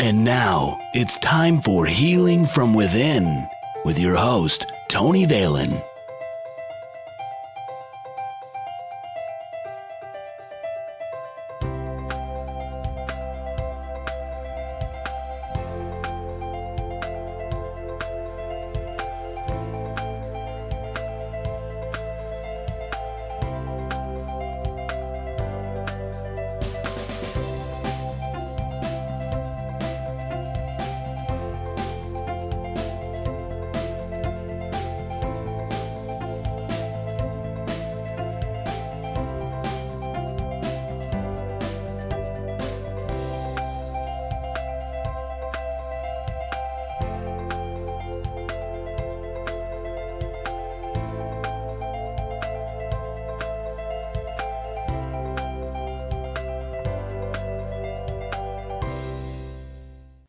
And now it's time for Healing from Within with your host, Tony Valen.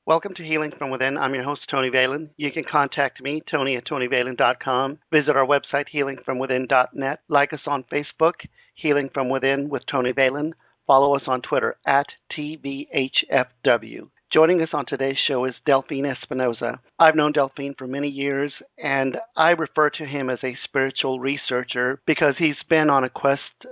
Welcome to Healing from Within. I'm your host, Tony Valen. You can contact me, Tony@TonyValen.com. Visit our website, healingfromwithin.net. Like us on Facebook, Healing from Within with Tony Valen. Follow us on Twitter @TVHFW. Joining us on today's show is Delfin Espinosa. I've known Delfin for many years, and I refer to him as a spiritual researcher because he's been on a quest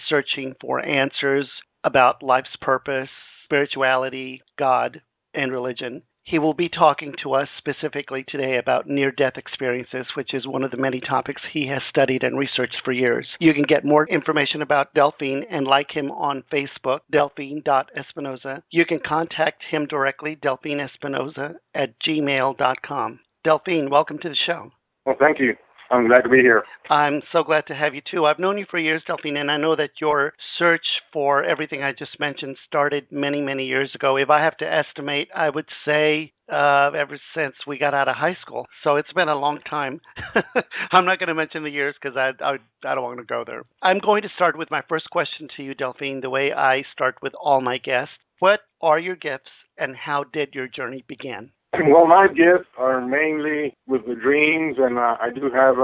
searching for answers about life's purpose, spirituality, God, and religion. He will be talking to us specifically today about near-death experiences, which is one of the many topics he has studied and researched for years. You can get more information about Delfin and like him on Facebook, delfin.espinosa. You can contact him directly, delfinespinosa@gmail.com. Delfin, welcome to the show. Well, thank you. I'm glad to be here. I'm so glad to have you, too. I've known you for years, Delfin, and I know that your search for everything I just mentioned started many, many years ago. If I have to estimate, I would say ever since we got out of high school. So it's been a long time. I'm not going to mention the years because I don't want to go there. I'm going to start with my first question to you, Delfin, the way I start with all my guests. What are your gifts, and how did your journey begin? Well, my gifts are mainly with the dreams, and I do have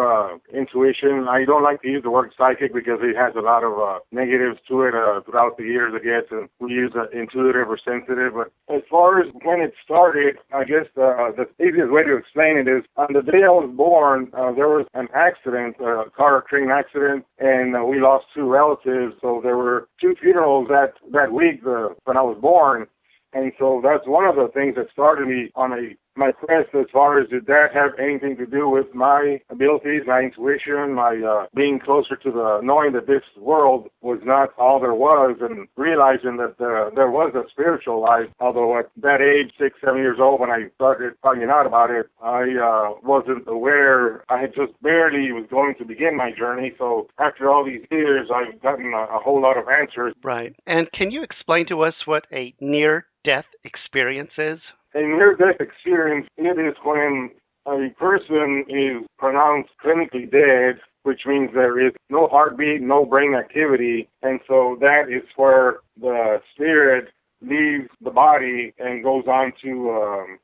intuition. I don't like to use the word psychic because it has a lot of negatives to it throughout the years, I guess, and we use intuitive or sensitive. But as far as when it started, I guess the easiest way to explain it is on the day I was born, there was an accident, a car or train accident, and we lost two relatives. So there were two funerals that week when I was born. And so that's one of the things that started me on my quest as far as did that have anything to do with my abilities, my intuition, my being closer to the knowing that this world was not all there was, and realizing that there was a spiritual life. Although at that age, 6, 7 years old, when I started finding out about it, I wasn't aware. I had just barely was going to begin my journey. So after all these years, I've gotten a whole lot of answers. Right. And can you explain to us what a near-death experience is? A near-death experience, it is when a person is pronounced clinically dead, which means there is no heartbeat, no brain activity, and so that is where the spirit leaves the body and goes on to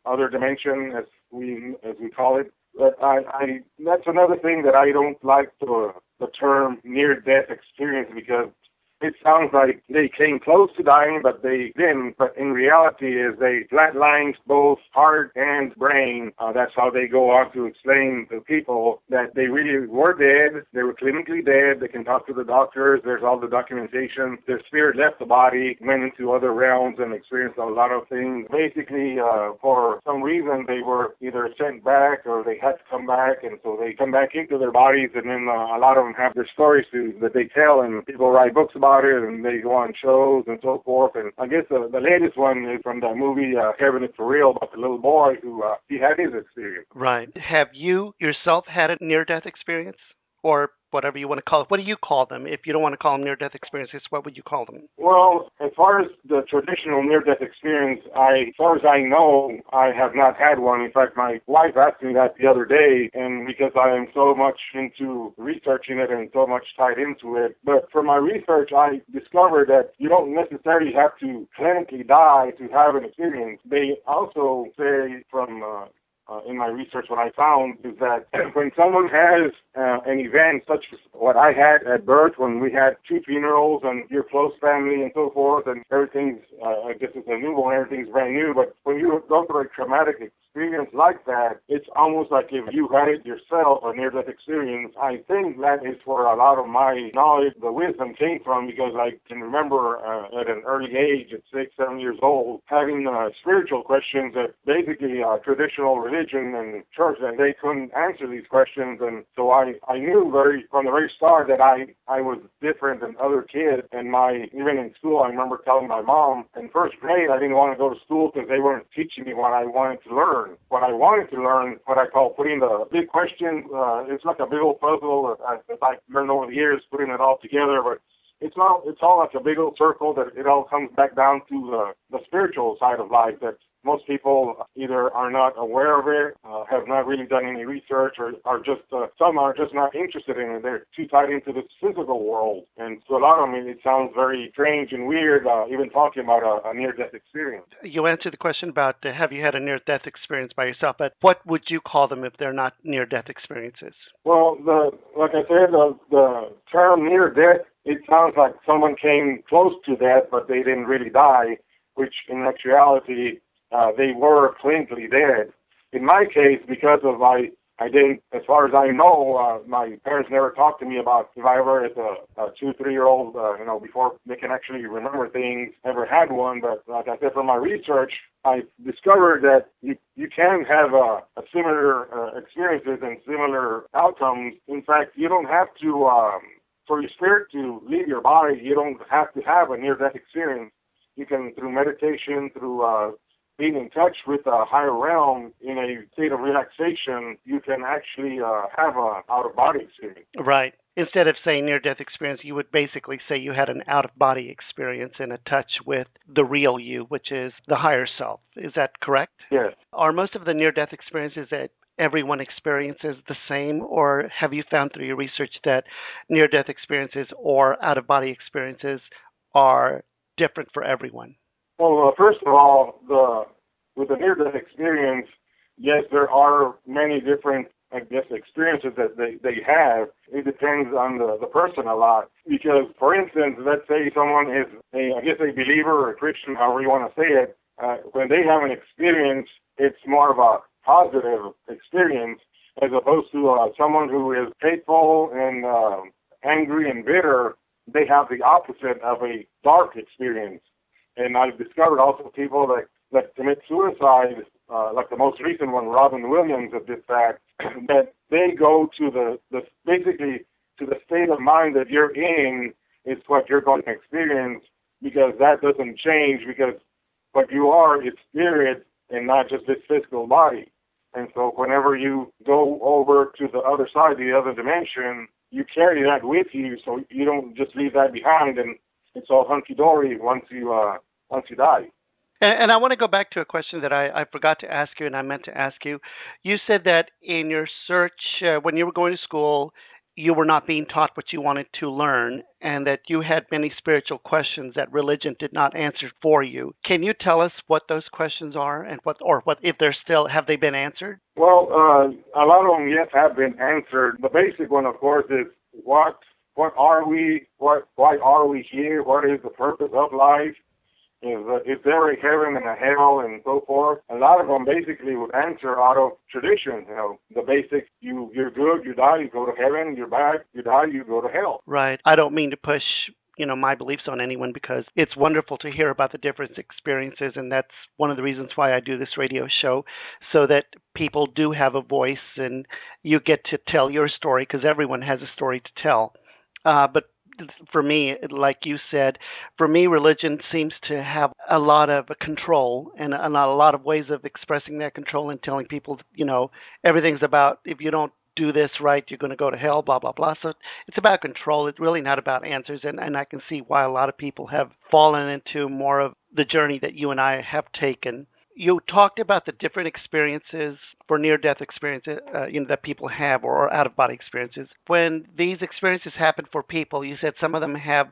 other dimension, as we call it. But that's another thing that I don't like the term near-death experience, because it sounds like they came close to dying, but they didn't. But in reality, is they flatlined both heart and brain. That's how they go on to explain to people that they really were dead. They were clinically dead. They can talk to the doctors. There's all the documentation. Their spirit left the body, went into other realms, and experienced a lot of things. Basically, for some reason, they were either sent back or they had to come back, and so they come back into their bodies, and then a lot of them have their stories that they tell, and people write books about it, and they go on shows and so forth. And I guess the latest one is from the movie Heaven Is For Real, about the little boy who he had his experience. Right. Have you yourself had a near-death experience? Or whatever you want to call it. What do you call them? If you don't want to call them near-death experiences, what would you call them? Well, as far as the traditional near-death experience, as far as I know, I have not had one. In fact, my wife asked me that the other day, and because I am so much into researching it and so much tied into it. But for my research, I discovered that you don't necessarily have to clinically die to have an experience. They also say from in my research, what I found is that when someone has an event such as what I had at birth, when we had 2 funerals and your close family and so forth, and everything's, I guess it's a newborn, everything's brand new, but when you go through a traumatic experience like that, it's almost like if you had it yourself, a near-death experience. I think that is where a lot of my knowledge, the wisdom came from, because I can remember at an early age, at 6, 7 years old, having spiritual questions that basically traditional religion and church, and they couldn't answer these questions. And so I knew from the very start that I was different than other kids. And even in school, I remember telling my mom in first grade I didn't want to go to school because they weren't teaching me what I wanted to learn. What I wanted to learn, what I call putting the big question, it's like a big old puzzle that I learned over the years, putting it all together, but it's all like a big old circle that it all comes back down to the spiritual side of life that most people either are not aware of it, have not really done any research, or are just, some are just not interested in it. They're too tied into this physical world. And so a lot of them, it sounds very strange and weird, even talking about a near-death experience. You answered the question about have you had a near-death experience by yourself, but what would you call them if they're not near-death experiences? Well, like I said, the term near-death, it sounds like someone came close to death, but they didn't really die, which in actuality, they were clinically dead. In my case, because of I didn't, as far as I know, my parents never talked to me about if I ever, as a 2, 3-year-old, before they can actually remember things, ever had one. But like I said, from my research, I discovered that you can have a similar experiences and similar outcomes. In fact, you don't have to, for your spirit to leave your body, you don't have to have a near-death experience. You can, through meditation, through being in touch with a higher realm in a state of relaxation, you can actually have an out-of-body experience. Right. Instead of saying near-death experience, you would basically say you had an out-of-body experience and a touch with the real you, which is the higher self. Is that correct? Yes. Are most of the near-death experiences that everyone experiences the same, or have you found through your research that near-death experiences or out-of-body experiences are different for everyone? Well, first of all, with the near-death experience, yes, there are many different, experiences that they have. It depends on the person a lot. Because, for instance, let's say someone is, a believer or a Christian, however you want to say it, when they have an experience, it's more of a positive experience as opposed to someone who is hateful and angry and bitter. They have the opposite of a dark experience. And I've discovered also people that commit suicide, like the most recent one, Robin Williams, did that they go to basically to the state of mind that you're in is what you're going to experience, because that doesn't change, because what you are is spirit and not just this physical body. And so whenever you go over to the other side, the other dimension, you carry that with you, so you don't just leave that behind and it's all hunky-dory once you die. And I want to go back to a question that I forgot to ask you, and I meant to ask you. You said that in your search, when you were going to school, you were not being taught what you wanted to learn, and that you had many spiritual questions that religion did not answer for you. Can you tell us what those questions are, and what if they're still, have they been answered? Well, a lot of them, yes, have been answered. The basic one, of course, is what are we? Why are we here? What is the purpose of life? Is there a heaven and a hell and so forth? A lot of them basically would answer out of tradition. The basic, you're good, you die, you go to heaven. You're bad, you die, you go to hell. Right. I don't mean to push, my beliefs on anyone, because it's wonderful to hear about the different experiences, and that's one of the reasons why I do this radio show, so that people do have a voice and you get to tell your story, because everyone has a story to tell. But for me, like you said, for me, religion seems to have a lot of control and a lot of ways of expressing that control and telling people, everything's about, if you don't do this right, you're going to go to hell, blah, blah, blah. So it's about control. It's really not about answers. And I can see why a lot of people have fallen into more of the journey that you and I have taken. You talked about the different experiences for near-death experiences, that people have, or out-of-body experiences. When these experiences happen for people, you said some of them have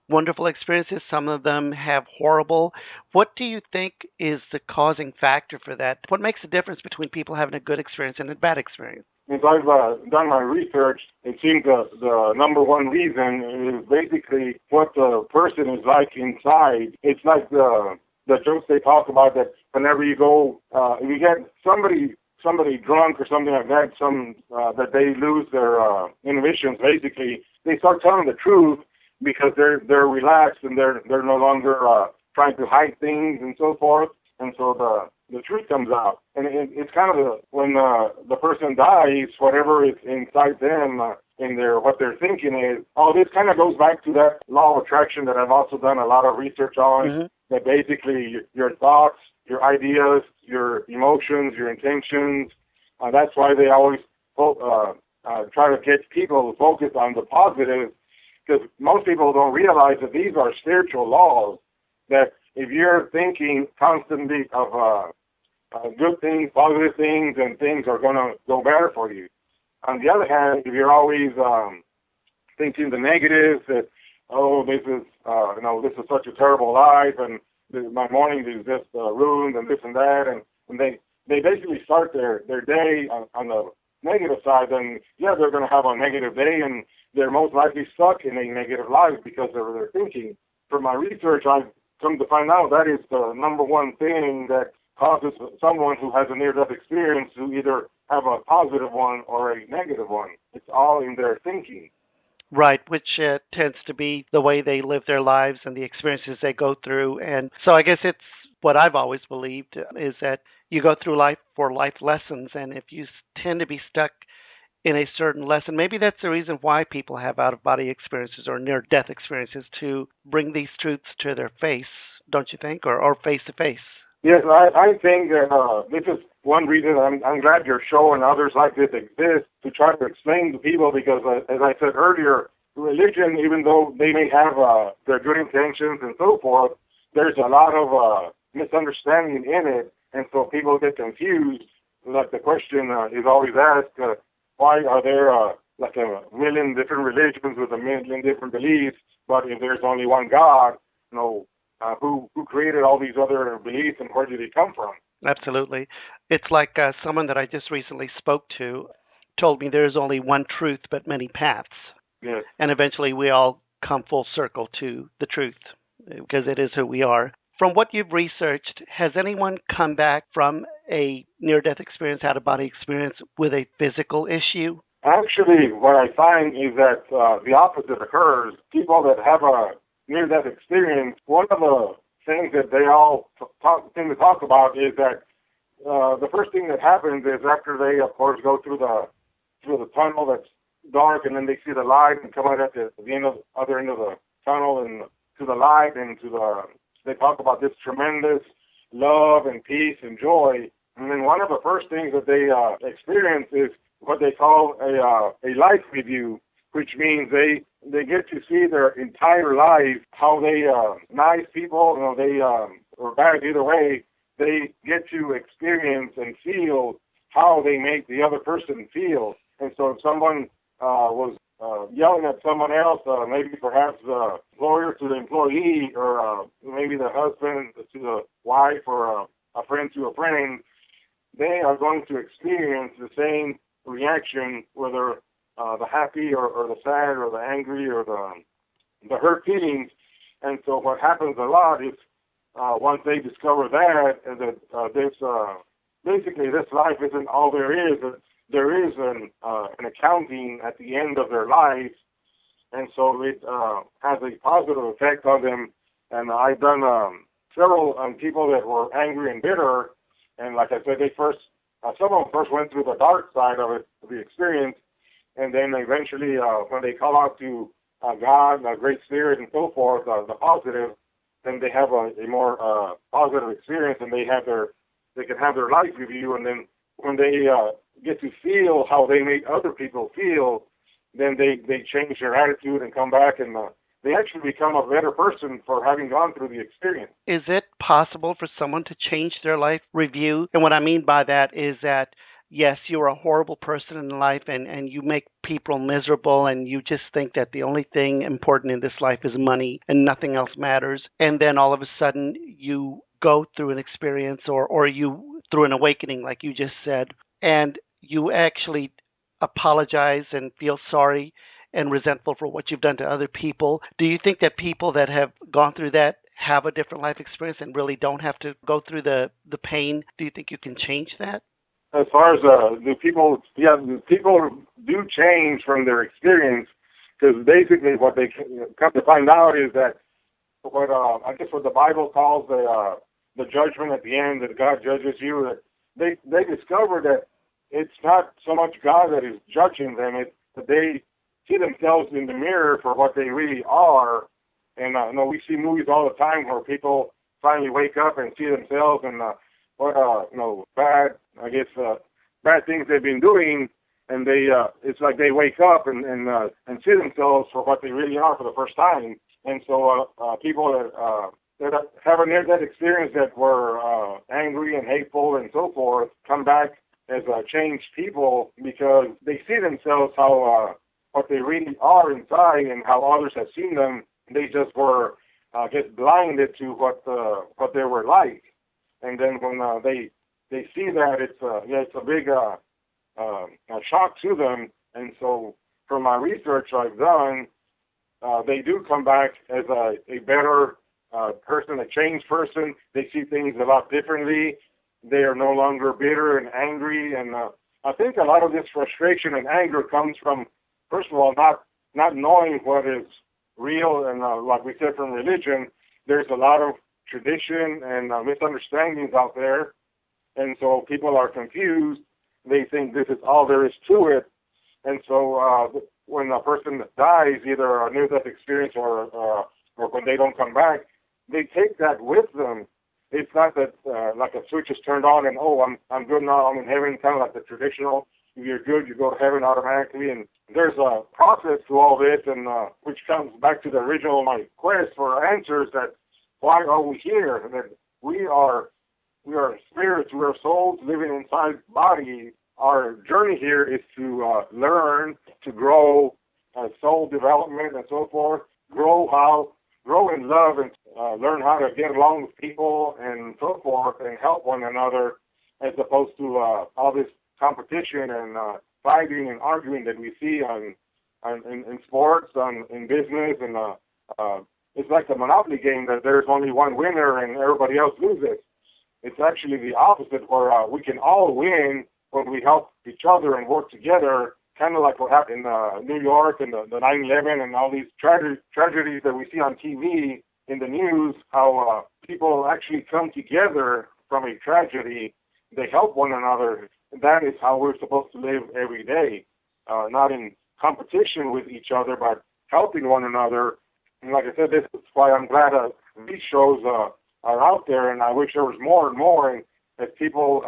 wonderful experiences. Some of them have horrible. What do you think is the causing factor for that? What makes the difference between people having a good experience and a bad experience? As I've done my research, it seems the number one reason is basically what the person is like inside. It's like the jokes they talk about that whenever you go, if you get somebody drunk or something like that, that they lose their inhibitions. Basically, they start telling the truth because they're relaxed and they're no longer trying to hide things and so forth. And so the truth comes out. And it's kind of when the person dies, whatever is inside them in what they're thinking is, this kind of goes back to that law of attraction that I've also done a lot of research on, mm-hmm. that basically your thoughts, your ideas, your emotions, your intentions, that's why they always try to get people focused on the positive, because most people don't realize that these are spiritual laws, that if you're thinking constantly of good things, positive things, and things are going to go better for you. On the other hand, if you're always thinking the negative, that, this is such a terrible life, and my morning is just ruined, and this and that, and they basically start their day on the negative side, then, they're going to have a negative day, and they're most likely stuck in a negative life because of their thinking. From my research, I've come to find out that is the number one thing that causes someone who has a near-death experience to either have a positive one or a negative one. It's all in their thinking. Right, which tends to be the way they live their lives and the experiences they go through. And so I guess it's what I've always believed is that you go through life for life lessons, and if you tend to be stuck in a certain lesson, maybe that's the reason why people have out-of-body experiences or near-death experiences, to bring these truths to their face, don't you think, or face-to-face? Yes, I think that this is one reason I'm glad your show and others like this exist, to try to explain to people, because as I said earlier, religion, even though they may have their good intentions and so forth, there's a lot of misunderstanding in it, and so people get confused. Like the question is always asked, why are there like a million different religions with a million different beliefs, but if there's only one God, who created all these other beliefs and where did they come from? Absolutely. It's like someone that I just recently spoke to told me there's only one truth but many paths. Yes. And eventually we all come full circle to the truth, because it is who we are. From what you've researched, has anyone come back from a near-death experience, out-of-body experience, with a physical issue? Actually, what I find is that the opposite occurs. People that have a near-death experience, one of the things that they all tend to talk about is that the first thing that happens is after they, of course, go through the tunnel that's dark, and then they see the light and come out at the other end of the tunnel and to the light and they talk about this tremendous love and peace and joy. And then one of the first things that they experience is what they call a life review, which means they get to see their entire life, how they, nice people, they, or bad either way, they get to experience and feel how they make the other person feel. And so if someone was yelling at someone else, maybe perhaps the employer to the employee, or maybe the husband to the wife, or a friend to a friend, they are going to experience the same reaction, whether the happy or the sad or the angry or the hurt feelings. And so what happens a lot is once they discover that basically this life isn't all there is. There is an accounting at the end of their lives, and so it has a positive effect on them. And I've done several people that were angry and bitter, and like I said, some of them first went through the dark side of it, the experience, and then eventually when they call out to God, a great spirit, and so forth, the positive, then they have a more positive experience, and they can have their life review, and then when they get to feel how they make other people feel, then they change their attitude and come back, and they actually become a better person for having gone through the experience. Is it possible for someone to change their life review? And what I mean by that is that yes, you're a horrible person in life and you make people miserable and you just think that the only thing important in this life is money and nothing else matters. And then all of a sudden you go through an experience or you through an awakening, like you just said, and you actually apologize and feel sorry and resentful for what you've done to other people. Do you think that people that have gone through that have a different life experience and really don't have to go through the pain? Do you think you can change that? As far as the people do change from their experience, because basically what they come to find out is that what I guess what the Bible calls the judgment at the end, that God judges you. That they discover that it's not so much God that is judging them; it's that they see themselves in the mirror for what they really are. And we see movies all the time where people finally wake up and see themselves and bad things they've been doing, and it's like they wake up and see themselves for what they really are for the first time. And so people that have a near-death experience that were angry and hateful and so forth come back as changed people because they see themselves how what they really are inside and how others have seen them. They just were get blinded to what they were like. And then when they see that, it's a big a shock to them. And so from my research I've done, they do come back as a better person, a changed person. They see things a lot differently. They are no longer bitter and angry. And I think a lot of this frustration and anger comes from, first of all, not knowing what is real. And like we said, from religion, there's a lot of tradition and misunderstandings out there. And so people are confused. They think this is all there is to it. And so when a person dies, either a near-death experience or when they don't come back, they take that with them. It's not that like a switch is turned on and, I'm good now, I'm in heaven, kind of like the traditional, if you're good, you go to heaven automatically. And there's a process to all this, and which comes back to the original, my quest for answers, that why are we here? That we are spirits, we are souls living inside bodies. Our journey here is to learn, to grow, soul development and so forth, grow in love and learn how to get along with people and so forth and help one another, as opposed to all this competition and fighting and arguing that we see in sports, in business, and it's like the Monopoly game that there's only one winner and everybody else loses. It's actually the opposite, where we can all win when we help each other and work together, kind of like what happened in New York and the 9/11 and all these tragedies that we see on TV, in the news, how people actually come together from a tragedy. They help one another. That is how we're supposed to live every day, not in competition with each other, but helping one another. And like I said, this is why I'm glad these shows are out there, and I wish there was more and more. And as people,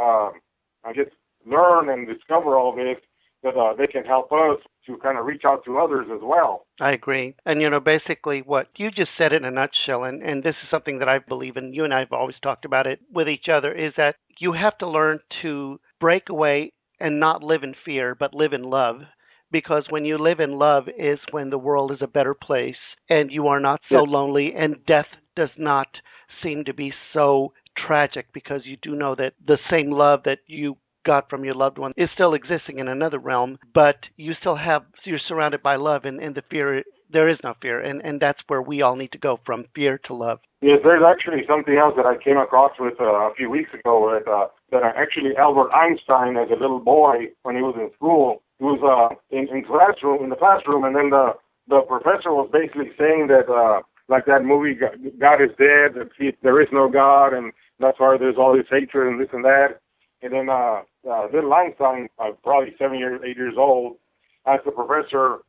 learn and discover all this, that they can help us to kind of reach out to others as well. I agree. And, basically what you just said in a nutshell, and this is something that I believe in, you and I have always talked about it with each other, is that you have to learn to break away and not live in fear, but live in love. Because when you live in love is when the world is a better place and you are not so lonely, and death does not seem to be so tragic, because you do know that the same love that you got from your loved one is still existing in another realm, but you're surrounded by love, and the fear, there is no fear, and that's where we all need to go, from fear to love. Yes, there's actually something else that I came across with a few weeks ago, that actually Albert Einstein, as a little boy, when he was in school, he was in the classroom, and then the professor was basically saying that, like that movie, God is dead, that there is no God, and that's why there's all this hatred and this and that. And then little Einstein, probably 8 years old, asked the professor,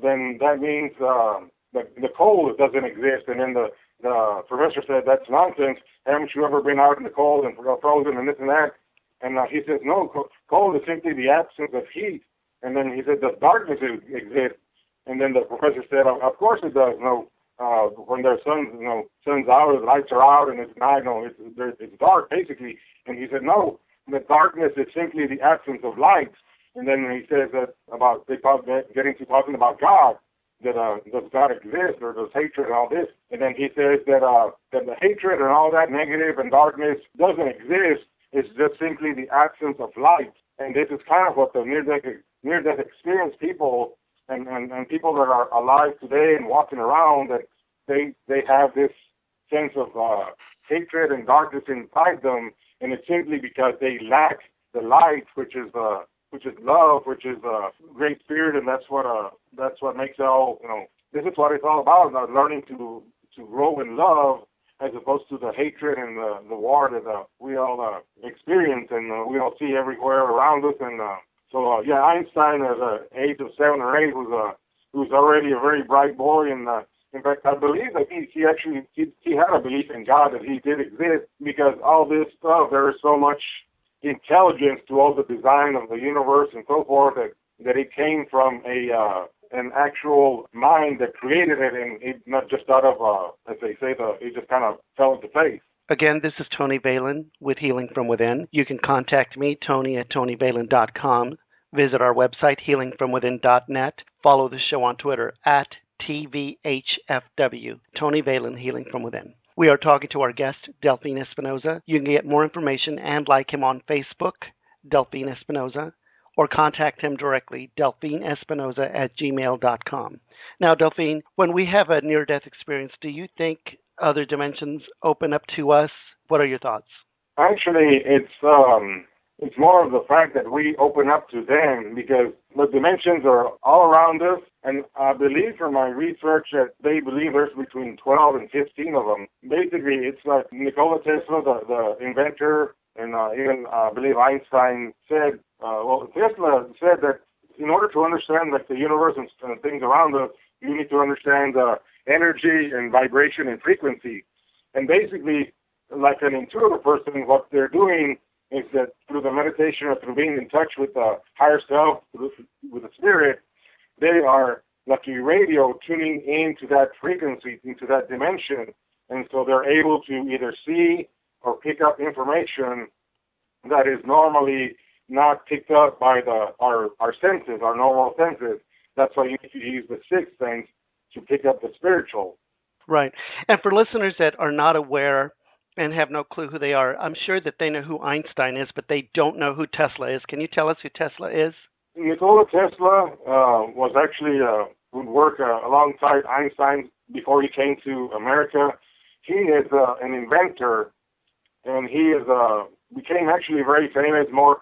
then that means the cold doesn't exist. And then the professor said, that's nonsense. Haven't you ever been out in the cold and frozen and this and that? And he says, no, cold is simply the absence of heat. And then he said, does darkness exist? And then the professor said, of course it does. No, when there's sun's out, the lights are out, and it's night, it's dark, basically. And he said, no, that darkness is simply the absence of light. And then he says that getting to talking about God, that does God exist, or does hatred and all this? And then he says that the hatred and all that negative and darkness doesn't exist. It's just simply the absence of light. And this is kind of what the near-death experience people and people that are alive today and walking around, that they have this sense of hatred and darkness inside them, and it's simply because they lack the light, which is love, which is great spirit, and that's what makes it all. This is what it's all about learning to grow in love, as opposed to the hatred and the war that we all experience and we all see everywhere around us. And so Einstein, at the age of 7 or 8, was already a very bright boy, and in fact, I believe that he had a belief in God, that he did exist, because all this stuff, there is so much intelligence to all the design of the universe and so forth, that it came from an actual mind that created it, and it not just out of, as they say, it just kind of fell into place. Again, this is Tony Valen with Healing From Within. You can contact me, Tony@TonyValen.com. Visit our website, healingfromwithin.net. Follow the show on Twitter at TVHFW, Tony Valen, Healing From Within. We are talking to our guest, Delfin Espinosa. You can get more information and like him on Facebook, Delfin Espinosa, or contact him directly, delfinespinosa@gmail.com. Now, Delfin, when we have a near-death experience, do you think other dimensions open up to us? What are your thoughts? Actually, it's more of the fact that we open up to them, because the dimensions are all around us, and I believe from my research that they believe there's between 12 and 15 of them. Basically, it's like Nikola Tesla, the inventor, and even I believe Einstein said, Tesla said that in order to understand like the universe and things around us, you need to understand energy and vibration and frequency. And basically, like an intuitive person, what they're doing is that through the meditation or through being in touch with the higher self, with the spirit, they are like a radio tuning into that frequency, into that dimension. And so they're able to either see or pick up information that is normally not picked up by our senses, our normal senses. That's why you need to use the sixth sense to pick up the spiritual. Right. And for listeners that are not aware and have no clue who they are, I'm sure that they know who Einstein is, but they don't know who Tesla is. Can you tell us who Tesla is? Nikola Tesla was actually would work alongside Einstein before he came to America. He is an inventor, and he became actually very famous more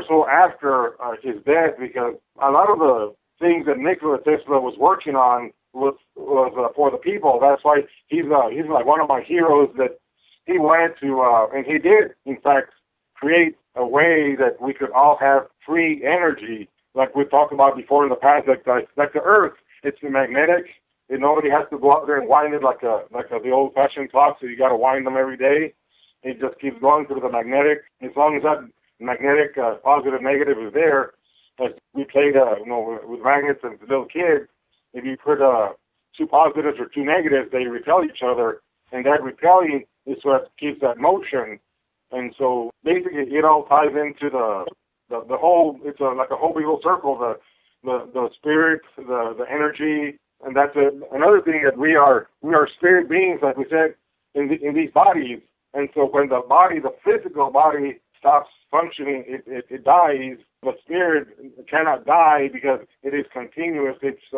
so after his death, because a lot of the things that Nikola Tesla was working on was for the people. That's why he's like one of my heroes, that he went to, and he did, in fact, create a way that we could all have free energy, like we talked about before in the past, like the Earth. It's magnetic. Nobody has to go out there and wind it like the old-fashioned clock, so you got to wind them every day. It just keeps going through the magnetic. As long as that magnetic positive, negative is there, as we played with magnets as little kids, if you put two positives or two negatives, they repel each other, and that repelling is what keeps that motion. And so basically it all ties into the whole. It's like a whole big old circle. The spirit, the energy, and that's another thing, that we are spirit beings, like we said, in these bodies. And so when the physical body stops functioning, it dies. The spirit cannot die because it is continuous. It's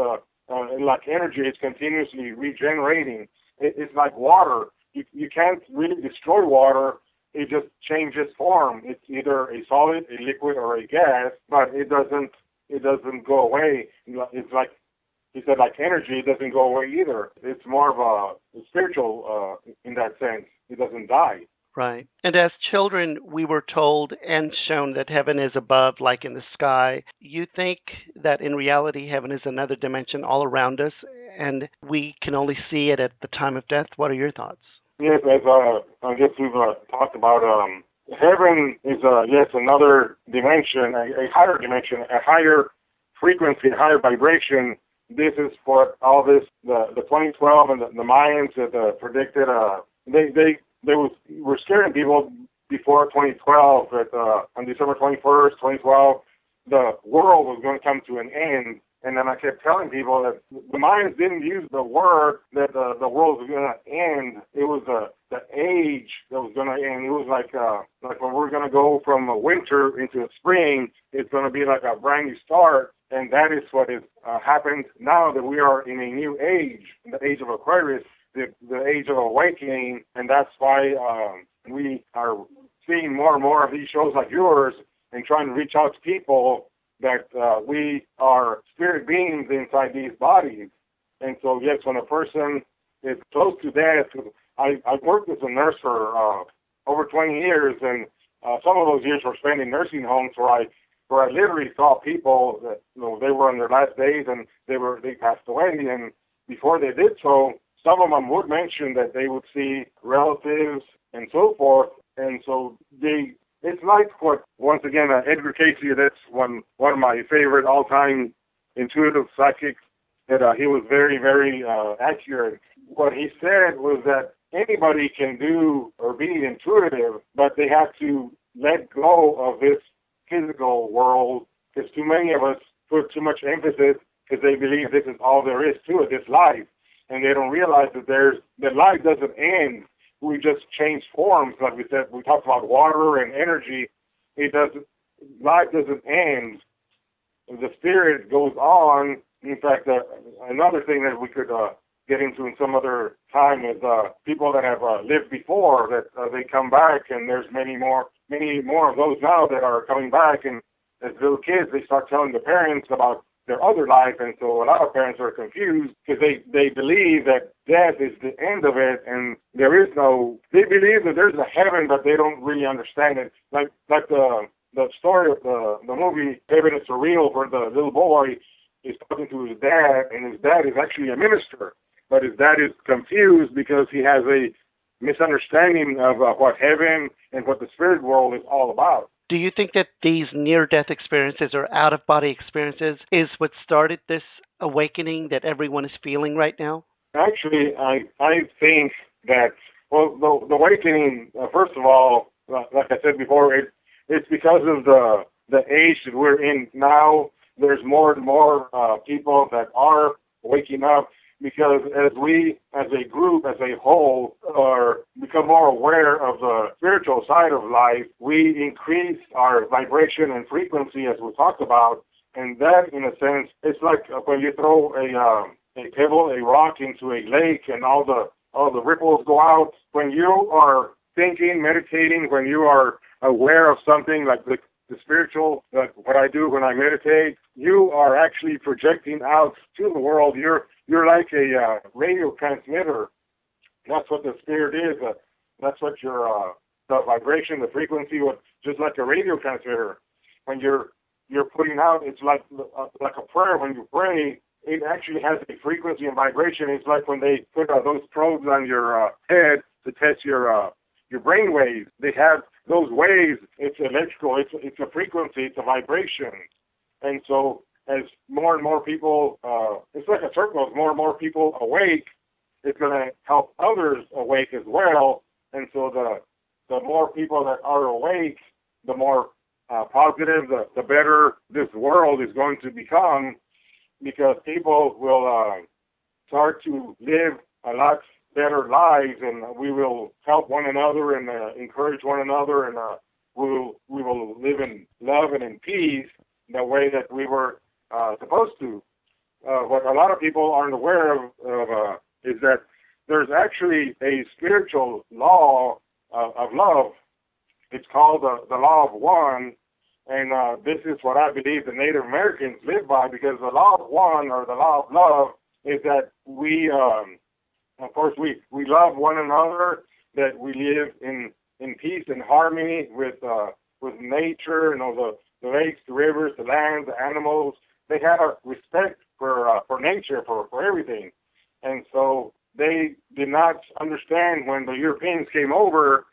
like energy. It's continuously regenerating. It's like water. You can't really destroy water. It just changes form. It's either a solid, a liquid, or a gas, but it doesn't go away. It's like he said, like energy, it doesn't go away either. It's more of a spiritual in that sense. It doesn't die. Right. And as children, we were told and shown that heaven is above, like in the sky. You think that in reality, heaven is another dimension all around us, and we can only see it at the time of death? What are your thoughts? Yes, as I guess we've talked about, heaven is, yes, another dimension, a higher dimension, a higher frequency, a higher vibration. This is what all this, the 2012 and the Mayans that predicted, they were scaring people before 2012 that on December 21st, 2012, the world was going to come to an end. And then I kept telling people that the Mayans didn't use the word that the world was going to end. It was the age that was going to end. It was like when we're going to go from a winter into a spring, it's going to be like a brand new start. And that is what has happened now that we are in a new age, the age of Aquarius, the age of awakening. And that's why we are seeing more and more of these shows like yours and trying to reach out to people that we are spirit beings inside these bodies. And so, yes, when a person is close to death, I worked as a nurse for over 20 years, and some of those years were spent in nursing homes where I literally saw people that they were on their last days and they passed away. And before they did so, some of them would mention that they would see relatives and so forth. And so it's like what, once again, Edgar Casey, that's one of my favorite all-time intuitive psychics, that he was very, very accurate. What he said was that anybody can do or be intuitive, but they have to let go of this physical world, because too many of us put too much emphasis because they believe this is all there is to it, this life, and they don't realize that life doesn't end. We just change forms, like we said. We talked about water and energy. Life doesn't end. The spirit goes on. In fact, another thing that we could get into in some other time is people that have lived before, that they come back, and there's many more of those now that are coming back. And as little kids, they start telling the parents about their other life, and so a lot of parents are confused because they believe that death is the end of it, and they believe that there's a heaven, but they don't really understand it. Like the story of the movie Heaven is Surreal, where the little boy is talking to his dad, and his dad is actually a minister, but his dad is confused because he has a misunderstanding of what heaven and what the spirit world is all about. Do you think that these near-death experiences or out-of-body experiences is what started this awakening that everyone is feeling right now? Actually, I think that, well, the awakening, first of all, like I said before, it's because of the age that we're in now. There's more and more people that are waking up, because as we, as a group, as a whole, become more aware of the spiritual side of life, we increase our vibration and frequency, as we talked about. And that, in a sense, it's like when you throw a pebble, a rock into a lake, and all the ripples go out. When you are thinking, meditating, when you are aware of something like the spiritual, like what I do when I meditate, you are actually projecting out to the world. You're like a radio transmitter. That's what the spirit is. That's what your the vibration, the frequency, just like a radio transmitter. When you're putting out, it's like a prayer. When you pray, it actually has a frequency and vibration. It's like when they put those probes on your head to test your brain waves. They have those waves. It's electrical. It's a frequency. It's a vibration. And so, as more and more people, it's like a circle. As more and more people awake, it's going to help others awake as well. And so the more people that are awake, the more positive, the better this world is going to become, because people will start to live a lot better lives, and we will help one another and encourage one another, and we will live in love and in peace the way that we were supposed to. What a lot of people aren't aware of is that there's actually a spiritual law of love. It's called the law of one, and this is what I believe the Native Americans live by, because the law of one, or the law of love, is that we, of course, we love one another, that we live in peace and harmony with nature, the lakes, the rivers, the land, the animals. They have a respect for nature, for everything. And so they did not understand when the Europeans came over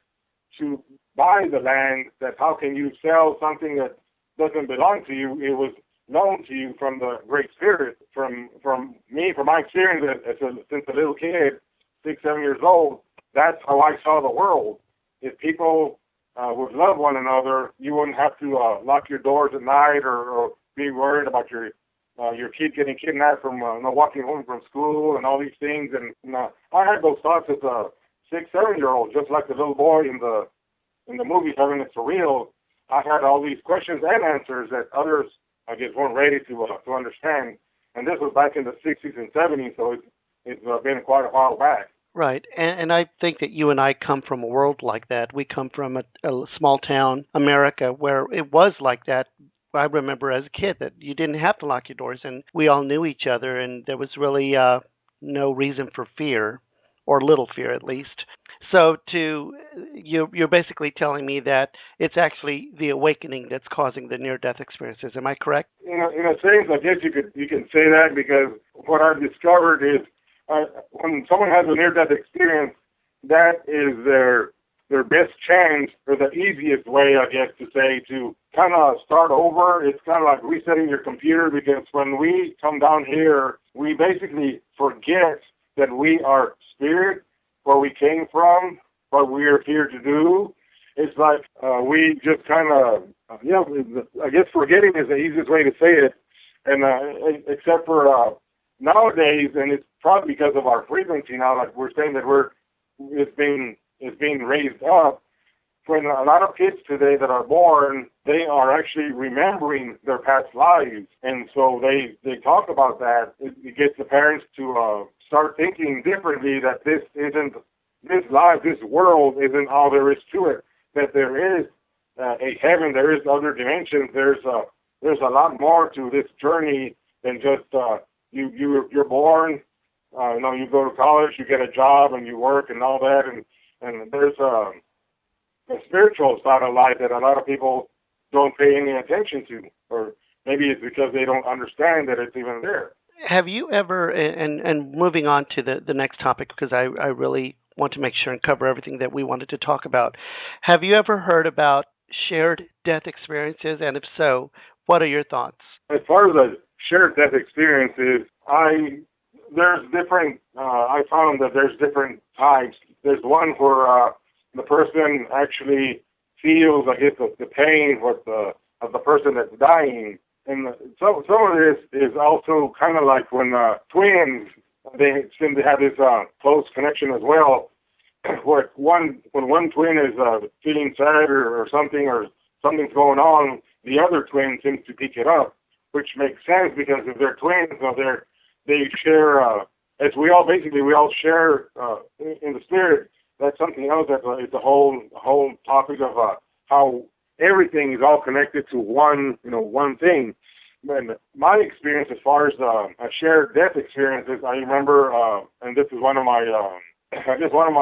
to buy the land, that how can you sell something that doesn't belong to you? It was known to you from the Great Spirit. From me, from my experience since a little kid, 6, 7 years old, that's how I saw the world. If people would love one another, you wouldn't have to lock your doors at night or be worried about your kid getting kidnapped from walking home from school and all these things. And I had those thoughts as a 6-7-year-old, just like the little boy in the movie Heaven It's Surreal. I had all these questions and answers that others, I guess, weren't ready to understand. And this was back in the 60s and 70s, so it's been quite a while back. Right, and I think that you and I come from a world like that. We come from a small town America where it was like that. I remember as a kid that you didn't have to lock your doors, and we all knew each other, and there was really no reason for fear, or little fear at least. So you're basically telling me that it's actually the awakening that's causing the near-death experiences. Am I correct? In a sense, I guess you can say that, because what I've discovered is when someone has a near-death experience, that is their best chance, or the easiest way, I guess, to say, to kind of start over. It's kind of like resetting your computer, because when we come down here, we basically forget that we are spirit, where we came from, what we're here to do. It's like we just kind of, I guess forgetting is the easiest way to say it. And except for nowadays, and it's probably because of our frequency now, like we're saying that it's being raised up. When a lot of kids today that are born, they are actually remembering their past lives, and so they talk about that. It gets the parents to start thinking differently, that this world isn't all there is to it. That there is a heaven, there is other dimensions. There's a lot more to this journey than just you're born. You go to college, you get a job, and you work, and all that, and there's a spiritual side of life that a lot of people don't pay any attention to, or maybe it's because they don't understand that it's even there. Have you ever, and moving on to the next topic, because I really want to make sure and cover everything that we wanted to talk about, have you ever heard about shared death experiences, and if so, what are your thoughts? As far as the shared death experiences, I found that there's different types. There's one where the person actually feels, I guess, the pain of the person that's dying. And some of this is also kind of like when twins, they seem to have this close connection as well. When one twin is feeling sad or something's going on, the other twin seems to pick it up, which makes sense, because if they're twins, they share, as we all share in the spirit. That's something else that is the whole topic of how everything is all connected to one thing. And my experience as far as shared death experiences, I remember, and this is one of my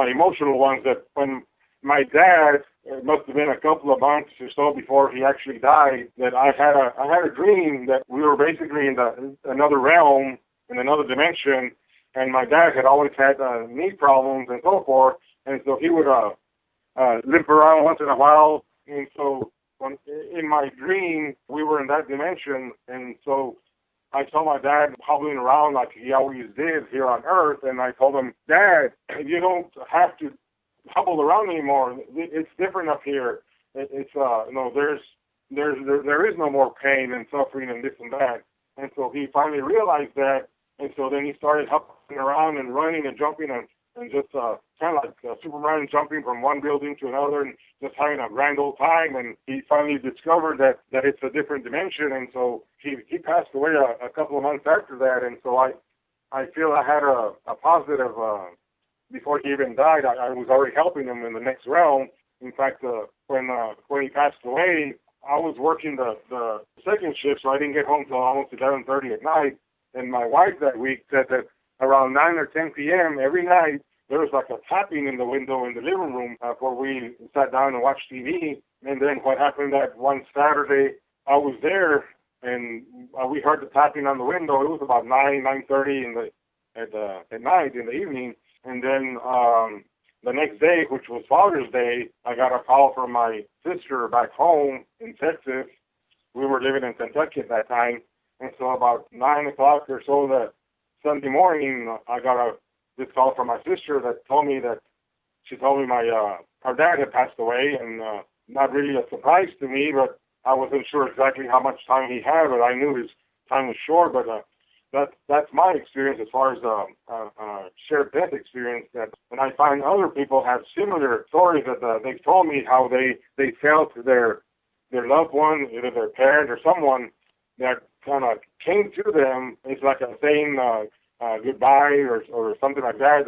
emotional ones, that when my dad, it must have been a couple of months or so before he actually died, that I had a dream that we were basically in another realm, in another dimension, and my dad had always had knee problems and so forth, and so he would limp around once in a while, and so in my dream, we were in that dimension, and so I saw my dad hobbling around like he always did here on Earth, and I told him, "Dad, you don't have to hobble around anymore. It's different up here. It's there is no more pain and suffering and this and that." And so he finally realized that, and so then he started hopping around and running and jumping and just kind of like Superman jumping from one building to another and just having a grand old time. And he finally discovered that it's a different dimension. And so he passed away a couple of months after that. And so I feel I had a positive, before he even died, I was already helping him in the next realm. In fact, when he passed away, I was working the second shift, so I didn't get home till almost 11:30 at night. And my wife that week said that around 9 or 10 p.m. every night, there was like a tapping in the window in the living room where we sat down and watched TV. And then what happened that one Saturday, I was there, and we heard the tapping on the window. It was about 9:30 at night in the evening. And then the next day, which was Father's Day, I got a call from my sister back home in Texas. We were living in Kentucky at that time. And so about 9 o'clock or so that Sunday morning, I got this call from my sister that told me my her dad had passed away, and not really a surprise to me, but I wasn't sure exactly how much time he had, but I knew his time was short. But that's my experience as far as shared death experience. That when I find other people have similar stories that they've told me how they felt their loved one, either their parent or someone that kind of came to them. It's like a saying goodbye or something like that.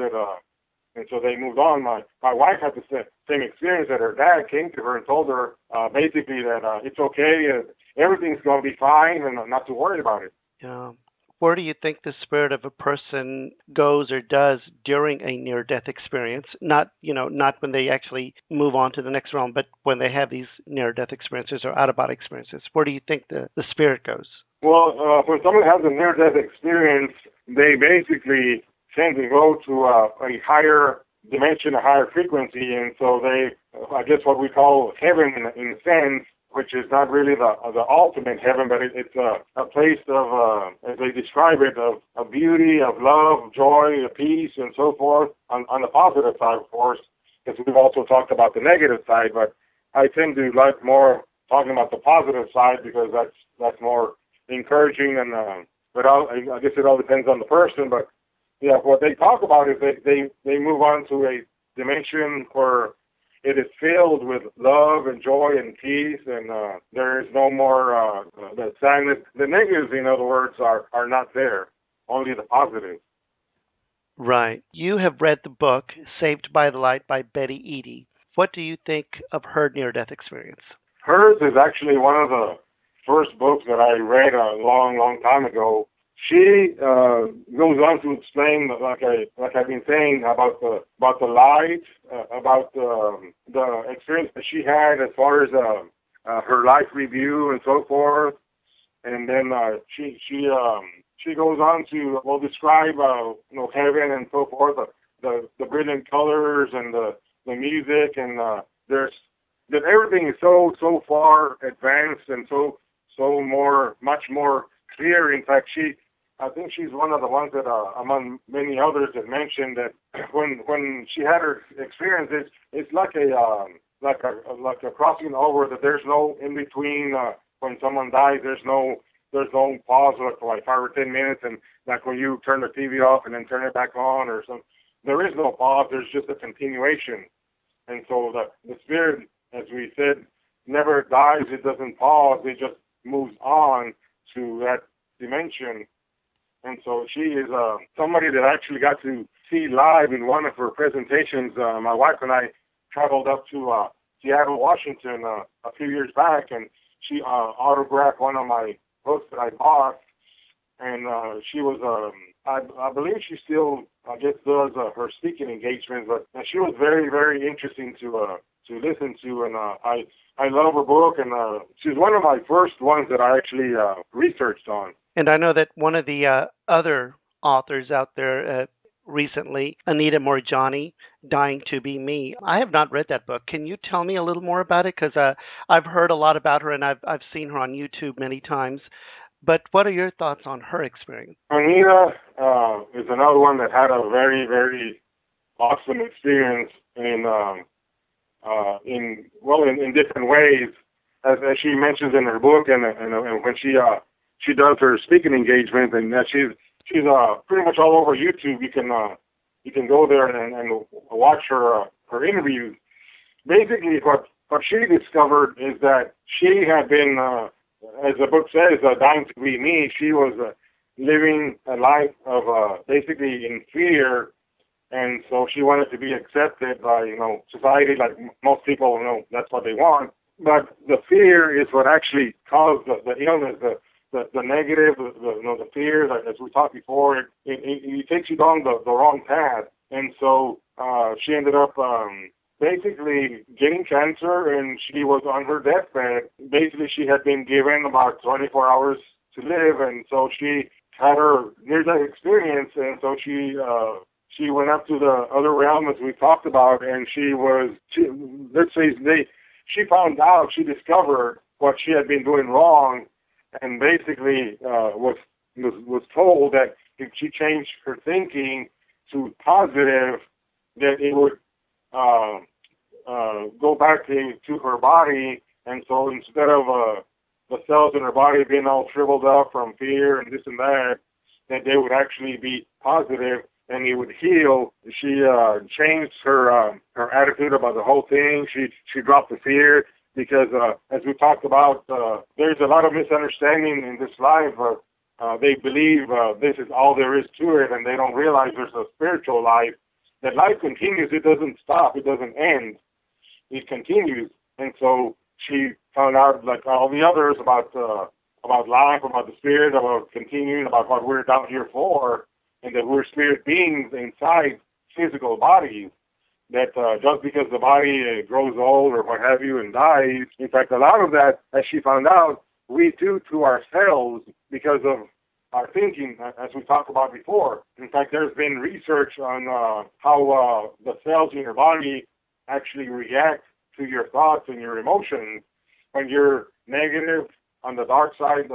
And so they moved on. My wife had the same experience, that her dad came to her and told her basically that it's okay, everything's going to be fine, and not to worry about it. Yeah. Where do you think the spirit of a person goes or does during a near-death experience? Not when they actually move on to the next realm, but when they have these near-death experiences or out-of-body experiences. Where do you think the spirit goes? Well, when someone has a near-death experience, they basically tend to go to a higher dimension, a higher frequency, and so I guess what we call heaven in a sense, which is not really the ultimate heaven, but it's a place of, as they describe it, of beauty, of love, joy, of peace, and so forth, on the positive side, of course, because we've also talked about the negative side, but I tend to like more talking about the positive side because that's more encouraging, and but I guess it all depends on the person, but yeah, what they talk about is they move on to a dimension where it is filled with love and joy and peace, and there is no more the sadness. The negatives, in other words, are not there. Only the positives. Right. You have read the book Saved by the Light by Betty Eadie. What do you think of her near-death experience? Hers is actually one of the first books that I read a long, long time ago. She goes on to explain, like I've been saying, about the light, about the experience that she had as far as her life review and so forth, and then she goes on to describe heaven and so forth, the brilliant colors and the music, and that everything is so far advanced and so much more clear. In fact, I think she's one of the ones that, among many others, that mentioned that when she had her experiences, it's like a crossing over, that there's no in between. When someone dies, there's no pause for like 5 or 10 minutes, and like when you turn the TV off and then turn it back on or something, there is no pause. There's just a continuation, and so the spirit, as we said, never dies. It doesn't pause. It just moves on to that dimension. And so she is somebody that I actually got to see live in one of her presentations. My wife and I traveled up to Seattle, Washington a few years back, and she autographed one of my books that I bought. And she was, I believe she still, I guess, does her speaking engagements, but she was very, very interesting to listen to. And I love her book, and she's one of my first ones that I actually researched on. And I know that one of the other authors out there recently, Anita Moorjani, Dying to Be Me. I have not read that book. Can you tell me a little more about it? Because I've heard a lot about her, and I've seen her on YouTube many times. But what are your thoughts on her experience? Anita is another one that had a very, very awesome experience in different ways, as she mentions in her book, and when she does her speaking engagement, and she's pretty much all over YouTube. You can go there and watch her interviews. Basically, what she discovered is that she had been, as the book says, dying to be me. She was living a life of basically in fear, and so she wanted to be accepted by society, like most people. That's what they want. But the fear is what actually caused the illness. The negative, the fear, as we talked before, it takes you down the wrong path. And so she ended up basically getting cancer, and she was on her deathbed. Basically, she had been given about 24 hours to live, and so she had her near-death experience, and so she went up to the other realm, as we talked about, and she found out, she discovered what she had been doing wrong, and basically was told that if she changed her thinking to positive, that it would go back to her body, and so instead of the cells in her body being all shriveled up from fear and this and that they would actually be positive and it would heal. She changed her attitude about the whole thing. She dropped the fear because, as we talked about, there's a lot of misunderstanding in this life. They believe this is all there is to it, and they don't realize there's a spiritual life. That life continues. It doesn't stop. It doesn't end. It continues. And so she found out, like all the others, about life, about the spirit, about continuing, about what we're down here for, and that we're spirit beings inside physical bodies. That just because the body grows old or what have you and dies, in fact, a lot of that, as she found out, we do to ourselves because of our thinking, as we talked about before. In fact, there's been research on how the cells in your body actually react to your thoughts and your emotions. When you're negative, on the dark side,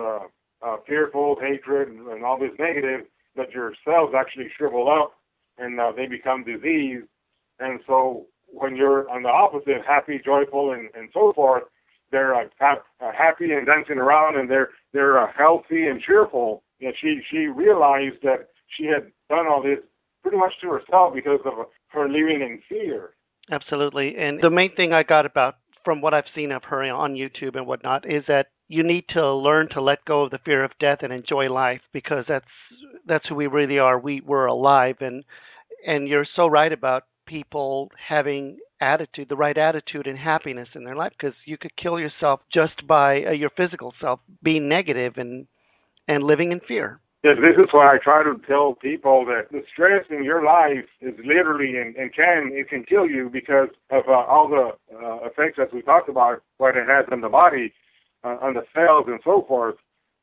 fearful, hatred, and all this negative, that your cells actually shrivel up and they become diseased. And so when you're on the opposite, happy, joyful, and so forth, they're happy and dancing around, and they're healthy and cheerful. And she realized that she had done all this pretty much to herself because of her living in fear. Absolutely. And the main thing I got about from what I've seen of her on YouTube and whatnot is that you need to learn to let go of the fear of death and enjoy life, because that's who we really are. We're alive, and you're so right about people having attitude, the right attitude and happiness in their life, because you could kill yourself just by your physical self being negative and living in fear. Yes, this is why I try to tell people that the stress in your life is literally and can kill you because of all the effects, as we talked about, what it has on the body, on the cells and so forth.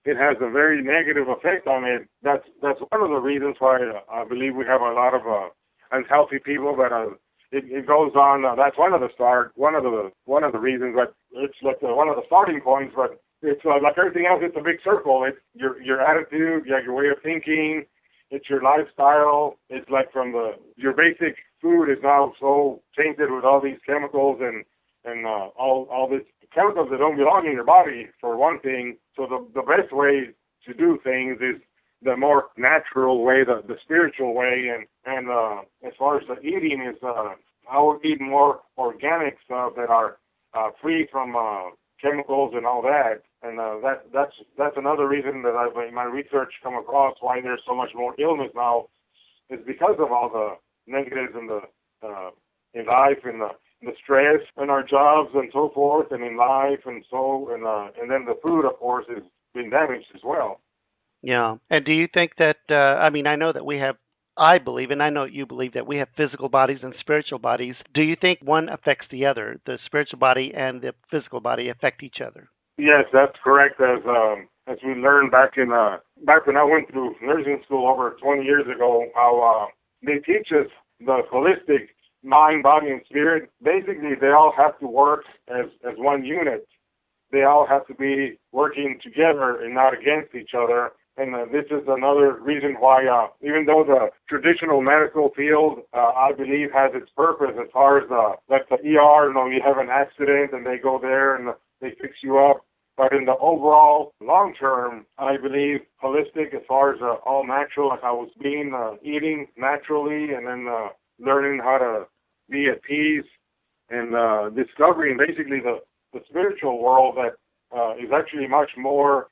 It has a very negative effect on it. That's one of the reasons why I believe we have a lot of unhealthy people. But it goes on. That's one of the reasons. But it's like one of the starting points. But it's like everything else. It's a big circle. It's your attitude, your way of thinking. It's your lifestyle. It's like your basic food is now so tainted with all these chemicals and all these chemicals that don't belong in your body, for one thing. So the best way to do things is the more natural way, the spiritual way. And as far as the eating is, I would eat more organic stuff that are free from chemicals and all that. And that's another reason that I've in my research come across why there's so much more illness now, is because of all the negatives in life and the stress in our jobs and so forth, and in life and then the food, of course, has been damaged as well. Yeah. And do you think that, I know that I believe, and I know you believe, that we have physical bodies and spiritual bodies. Do you think one affects the other? The spiritual body and the physical body affect each other? Yes, that's correct. As we learned back when I went through nursing school over 20 years ago, how they teach us the holistic mind, body, and spirit. Basically, they all have to work as one unit. They all have to be working together and not against each other. And this is another reason why, even though the traditional medical field, I believe, has its purpose as far as like the ER, you have an accident and they go there and they fix you up. But in the overall long term, I believe holistic, as far as all natural, like I was eating naturally, and then learning how to be at peace, and discovering basically the spiritual world that is actually much more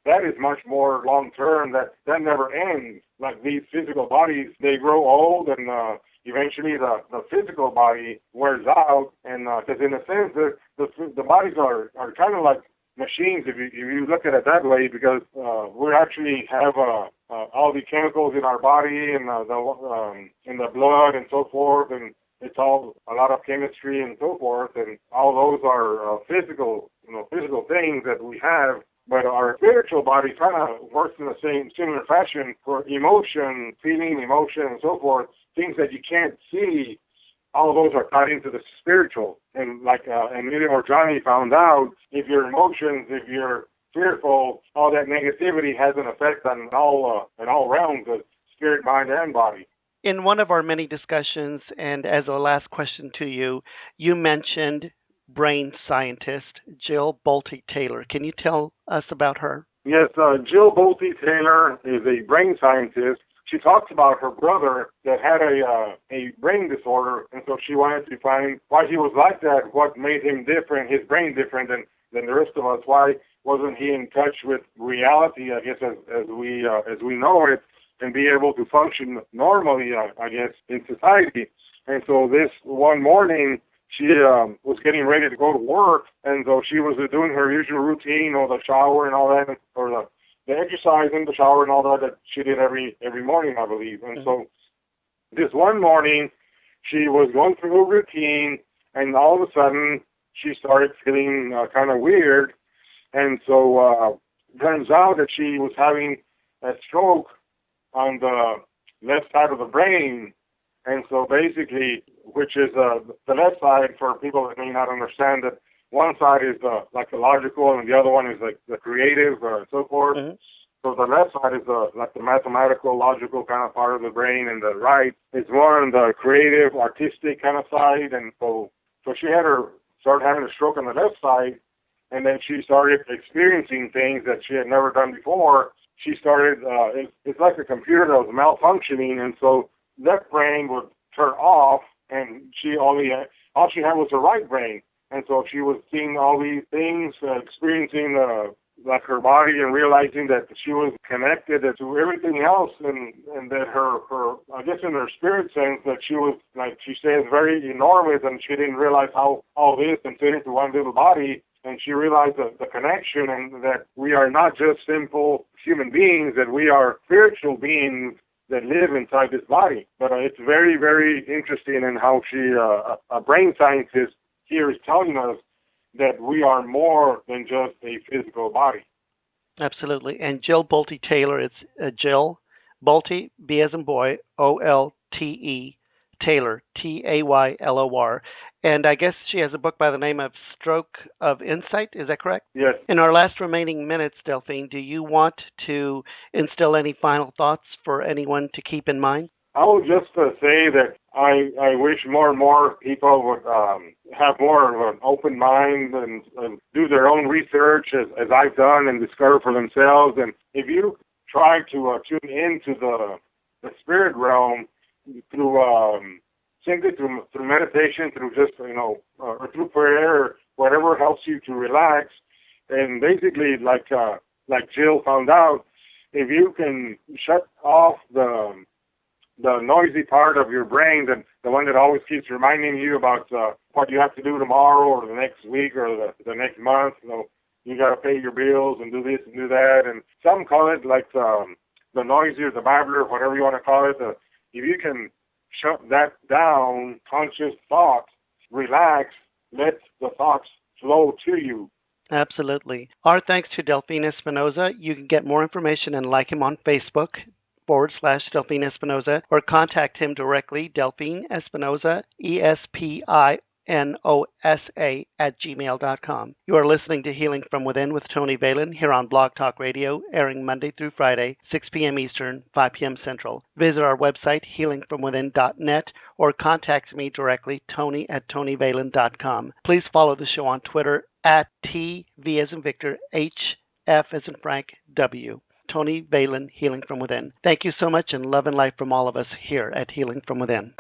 long term, that never ends. Like these physical bodies, they grow old, and eventually the physical body wears out, and because in a sense the bodies are kind of like machines, if you look at it that way, because we actually have all the chemicals in our body and in the blood and so forth, and it's all a lot of chemistry and so forth, and all those are physical things that we have. But our spiritual body kind of works in the similar fashion for emotion, feeling, emotion, and so forth. Things that you can't see, all of those are tied into the spiritual. And like Emilio or Johnny found out, if your emotions, if you're fearful, all that negativity has an effect on all realms of spirit, mind, and body. In one of our many discussions, and as a last question to you, you mentioned brain scientist Jill Bolte Taylor. Can you tell us about her? Yes, Jill Bolte Taylor is a brain scientist. She talks about her brother that had a brain disorder, and so she wanted to find why he was like that, what made him different, his brain different than the rest of us. Why wasn't he in touch with reality, I guess, as we know it, and be able to function normally, I guess, in society. And so this one morning, she was getting ready to go to work, and so she was doing her usual routine, or the shower and all that, or the exercise in the shower and all that she did every morning, I believe. And so this one morning, she was going through her routine, and all of a sudden, she started feeling kind of weird. And so turns out that she was having a stroke on the left side of the brain. And so basically, which is the left side, for people that may not understand that one side is like the logical and the other one is like the creative and so forth. Mm-hmm. So the left side is like the mathematical, logical kind of part of the brain, and the right is more on the creative, artistic kind of side. And so she started having a stroke on the left side, and then she started experiencing things that she had never done before. She started, it's like a computer that was malfunctioning, and so left brain would turn off, and all she had was her right brain. And so she was seeing all these things, experiencing like her body, and realizing that she was connected to everything else, and that her I guess in her spirit sense that she was, like she says, very enormous, and she didn't realize how all this can fit into one little body. And she realized the connection, and that we are not just simple human beings, that we are spiritual beings that live inside this body. But it's very, very interesting in how she, a brain scientist here, is telling us that we are more than just a physical body. Absolutely. And Jill Bolte Taylor, it's Jill Bolte, B as in boy, O-L-T-E, Taylor, Taylor. And I guess she has a book by the name of Stroke of Insight. Is that correct? Yes. In our last remaining minutes, Delfin, do you want to instill any final thoughts for anyone to keep in mind? I will just say that I wish more and more people would have more of an open mind and do their own research, as I've done, and discover for themselves. And if you try to tune into the spirit realm through simply through meditation, through just, or through prayer, or whatever helps you to relax. And basically, like Jill found out, if you can shut off the noisy part of your brain, the one that always keeps reminding you about what you have to do tomorrow or the next week or the next month, you got to pay your bills and do this and do that. And some call it like the noisy or the babbler, whatever you want to call it. If you can shut that down, conscious thought, relax, let the thoughts flow to you. Absolutely. Our thanks to Delfin Espinosa. You can get more information and like him on Facebook /Delfin Espinosa, or contact him directly, Delfin Espinosa, ESPINOSA @gmail.com. You are listening to Healing from Within with Tony Valen here on Blog Talk Radio, airing Monday through Friday, 6 p.m. Eastern, 5 p.m. Central. Visit our website, healingfromwithin.net, or contact me directly, Tony@TonyValen.com. Please follow the show on Twitter @TV as in Victor, HF as in Frank, W. Tony Valen, Healing from Within. Thank you so much, and love and light from all of us here at Healing from Within.